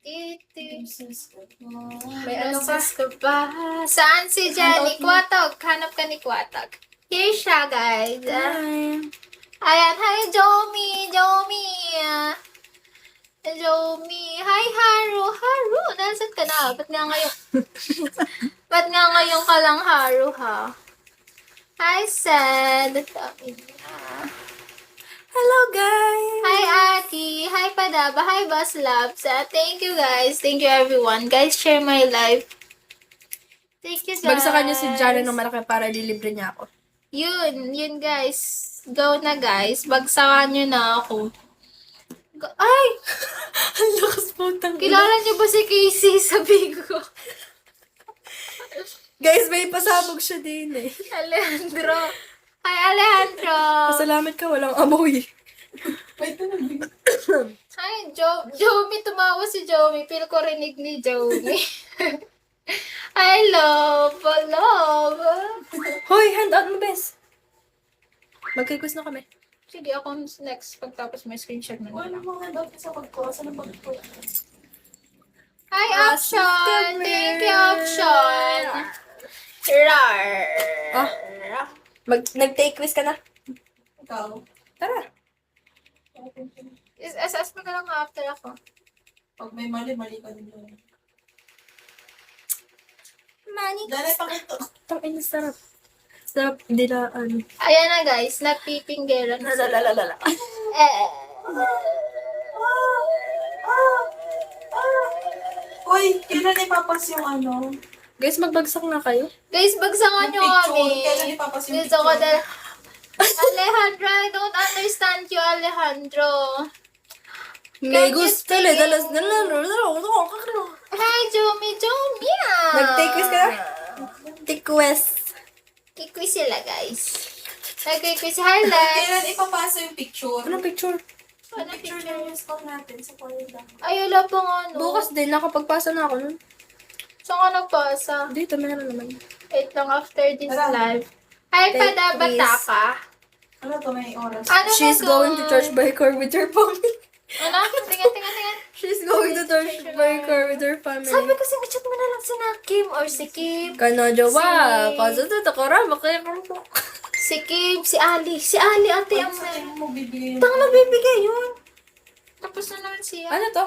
May ano ka? Saan si Jenny? Kwatog. Hanap ka ni Kwatog. Here siya, guys. Ayan. Hi, Jomi. Jomi. Hi, Haru. Haru, nasan ka na? Ba't nga ngayon? Ba't nga ngayon ka lang, Haru, ha? Hi, Sad. Hello, guys! Hi, Aki. Hi, Padaba. Hi, Boss Labs. Thank you, guys. Thank you, everyone. Guys, share my live. Thank you, guys. Bagsakan niyo si Jana ng malaki para lilibre niya ako. Yun, guys. Go na, guys. Bagsakan nyo na ako. Ay! Ang lakas po tang Kilala niyo ba si Casey sa Bigo? Guys, may pasabog siya din eh. Alejandro. Hi, Alejandro. Pasalamat ka, walang amoy. Hi, Jomi. Tumawa si Jomi. Feel ko rinig ni Jomi. I love. Hoy, hand out mo, bes. Magkikos na kami. Sige, ako next pagtapos may screenshot na lang. Hi, Option! Thank you, Option! Rar! Ah. Nag-take quiz ka na? Ikaw? Tara. SS mo na lang after ako. Pag may mali ka din doon. Money. Dali, pakito. Tangin na sarap. Sarap, hindi na, Ayan na guys, napipinggeran. Lalalala. Uy, kailan ipapas yung ano? Guys, magbagsak na kayo. Guys, bagsakan nyo Yung kami. picture. Kailan ipapas yung Gusto ko picture? dahil... Alejandro, I don't understand you, Alejandro. May you gusto speak le, dalas English? na. Hi, Jomi. Nag-take quiz ka na? Take quiz. Kikwi sila, guys. Nag-quiz. Hi, Lex. Kailan ipapasa yung picture? Anong picture? Ano Picture na yung score natin sa Florida. Ay, wala pang ano. Bukas din, nakapagpasa na ako nun. Saan ka nagpasa? Dito, meron naman. Wait lang, after this Tara. live. Hi, Take Padabata quiz. ka. Ano to, may oras? Ano She's na going to church by car with her family. Ano? Tingnan. She's going to church by car with her family. Sabi ko, chat mo na lang si Kim or si Kim. Kano jowa, Si- kaso to takara, makaya ka po. Si Kim, si Ali. Si Ali, ate ang Saan mo bibigyan? Tanga magbibigay yun. Tapos na naman siya. Ano to?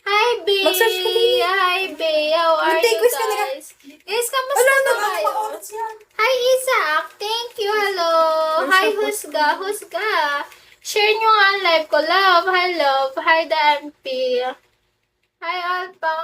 Hi, B. Mag-search ka din. Hi, B. How are Mag-take you quiz ka na ka. guys? Guys, kamusta Ano, na Wala kayo? pa oras yan. Hi, Isaac. Thank you. Hello. Hi, Husga. Share nyo nga ang live ko. Love. Hi, love. Hi, DMP. Hi, Alpang.